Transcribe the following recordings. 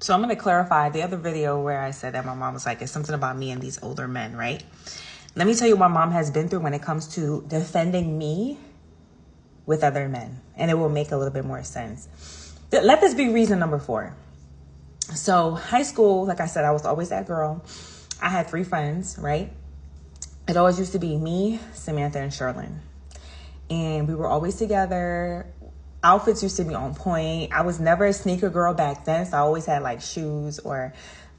So I'm going to clarify the other video where I said that my mom was like, it's something about me and these older men, right? Let me tell you what my mom has been through when it comes to defending me with other men. And it will make a little bit more sense. Let this be reason number 4. So high school, like I said, I was always that girl. I had 3 friends, right? It always used to be me, Samantha, and Sherlyn. And we were always together. Outfits used to be on point. I was never a sneaker girl back then, so I always had like shoes or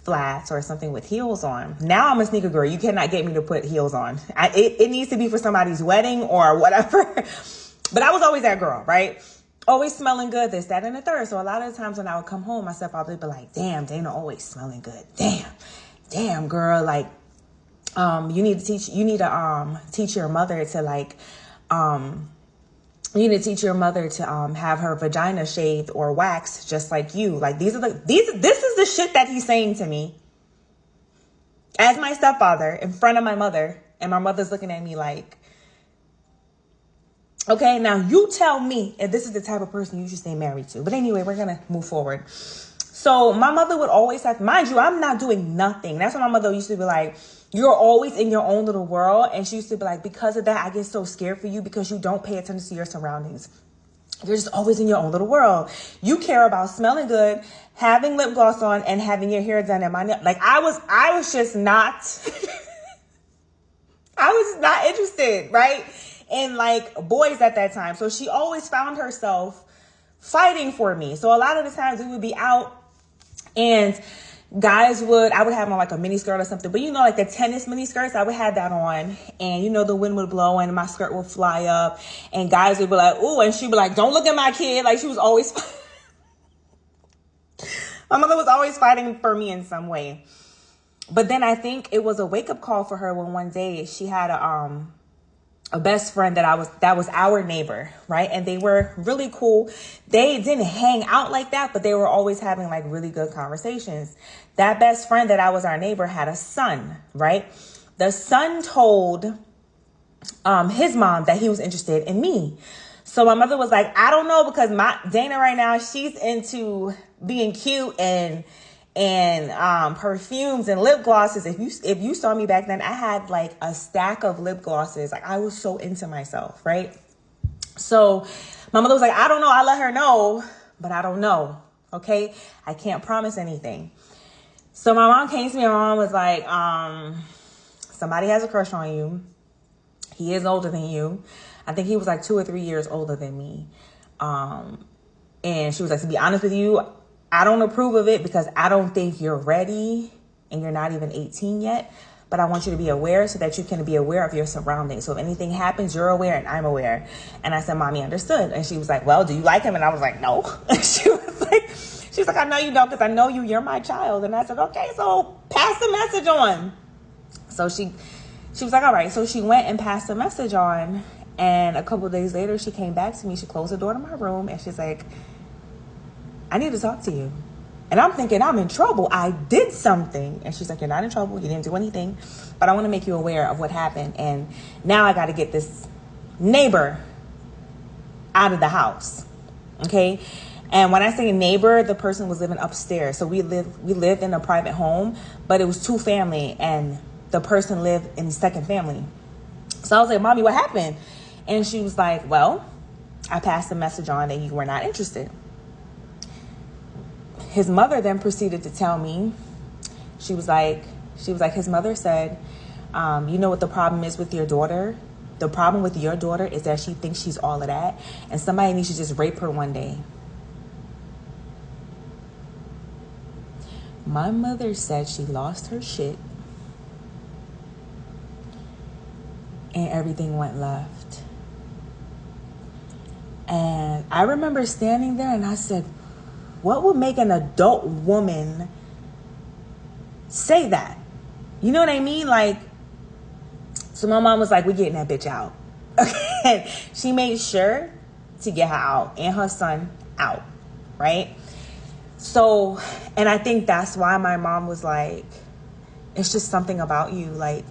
flats or something with heels on. Now I'm a sneaker girl. You cannot get me to put heels on. It needs to be for somebody's wedding or whatever. But I was always that girl, right? Always smelling good, this, that, and the third. So a lot of the times when I would come home, my stepfather would be like, damn, Dana always smelling good. Damn, girl. Like, you need to teach your mother to like, you need to teach your mother to have her vagina shaved or waxed just like you. Like this is the shit that he's saying to me as my stepfather in front of my mother, and my mother's looking at me like, okay, now you tell me if this is the type of person you should stay married to. But anyway, we're gonna move forward. So my mother would always have, mind you, I'm not doing nothing. That's what my mother used to be like, you're always in your own little world. And she used to be like, because of that, I get so scared for you because you don't pay attention to your surroundings. You're just always in your own little world. You care about smelling good, having lip gloss on, and having your hair done at my nail. Like I was just not, I was not interested, right? In like boys at that time. So she always found herself fighting for me. So a lot of the times we would be out and I would have on like a mini skirt or something, but you know, like the tennis mini skirts, I would have that on, and you know, the wind would blow and my skirt would fly up, and guys would be like, ooh, and she'd be like, don't look at my kid. Like she was always, my mother was always fighting for me in some way. But then I think it was a wake up call for her when one day she had a best friend that was our neighbor, right? And they were really cool. They didn't hang out like that, but they were always having like really good conversations. That best friend that was our neighbor had a son, right? The son told his mom that he was interested in me. So my mother was like, I don't know, because Dana right now, she's into being cute and perfumes and lip glosses. If you saw me back then, I had like a stack of lip glosses. Like I was so into myself, right? So my mother was like, I don't know. I let her know, but I don't know. Okay. I can't promise anything. So my mom came to me. My mom was like, somebody has a crush on you. He is older than you. I think he was like 2 or 3 years older than me. And she was like, to be honest with you, I don't approve of it because I don't think you're ready and you're not even 18 yet. But I want you to be aware so that you can be aware of your surroundings. So if anything happens, you're aware and I'm aware. And I said, Mommy, understood. And she was like, well, do you like him? And I was like, no. And she was like, I know you don't, because I know you're my child. And I said, okay, so pass the message on. So she was like, all right. So she went and passed the message on. And a couple of days later, she came back to me. She closed the door to my room and she's like, I need to talk to you. And I'm thinking I'm in trouble. I did something. And she's like, you're not in trouble. You didn't do anything. But I want to make you aware of what happened. And now I got to get this neighbor out of the house. Okay. And when I say neighbor, the person was living upstairs. So we lived in a private home, but it was 2 family and the person lived in the second family. So I was like, Mommy, what happened? And she was like, well, I passed the message on that you were not interested. His mother then proceeded to tell me, she was like, his mother said, you know what the problem is with your daughter? The problem with your daughter is that she thinks she's all of that. And somebody needs to just rape her one day. My mother said she lost her shit and everything went left. And I remember standing there and I said, what would make an adult woman say that? You know what I mean? Like, so my mom was like, we're getting that bitch out. Okay. She made sure to get her out and her son out. Right. So, and I think that's why my mom was like, it's just something about you. Like,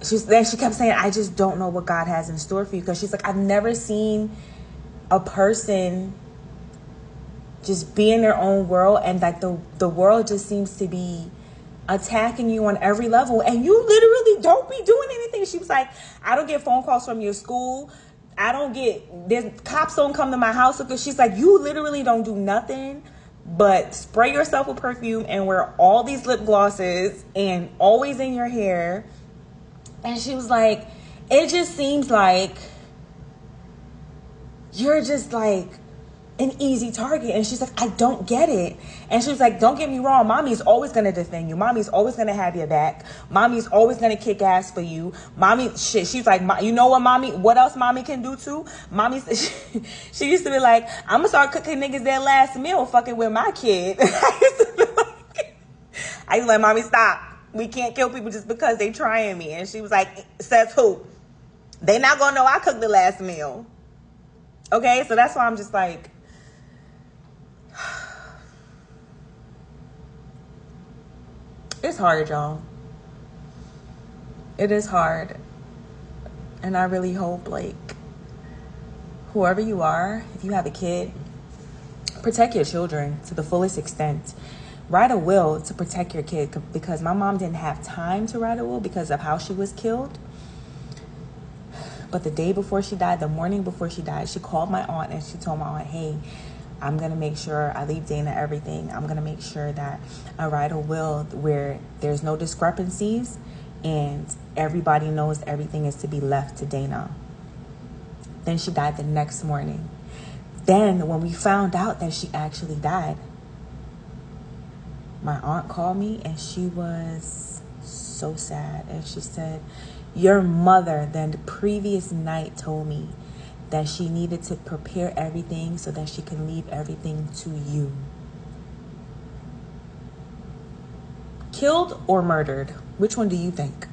she kept saying, I just don't know what God has in store for you. Because she's like, I've never seen a person just be in their own world, and like the world just seems to be attacking you on every level, and you literally don't be doing anything. She was like, I don't get phone calls from your school. I don't get, there's cops don't come to my house, because she's like, you literally don't do nothing but spray yourself with perfume and wear all these lip glosses and always in your hair. And she was like, it just seems like you're just like an easy target. And she's like, I don't get it. And she was like, don't get me wrong, mommy's always going to defend you. Mommy's always going to have your back. Mommy's always going to kick ass for you. Mommy, shit, she's like, you know what else mommy can do too? Mommy, she used to be like, I'm going to start cooking niggas their last meal fucking with my kid. I used to like, mommy, stop. We can't kill people just because they trying me. And she was like, says who? They not going to know I cooked the last meal. Okay, so that's why I'm just like, it's hard, y'all. It is hard. And I really hope, like, whoever you are, if you have a kid, protect your children to the fullest extent. Write a will to protect your kid, because my mom didn't have time to write a will because of how she was killed. But the day before she died, the morning before she died, she called my aunt and she told my aunt, hey, I'm going to make sure I leave Dana everything. I'm going to make sure that I write a will where there's no discrepancies and everybody knows everything is to be left to Dana. Then she died the next morning. Then when we found out that she actually died, my aunt called me and she was so sad. And she said, your mother then the previous night told me that she needed to prepare everything so that she can leave everything to you. Killed or murdered? Which one do you think?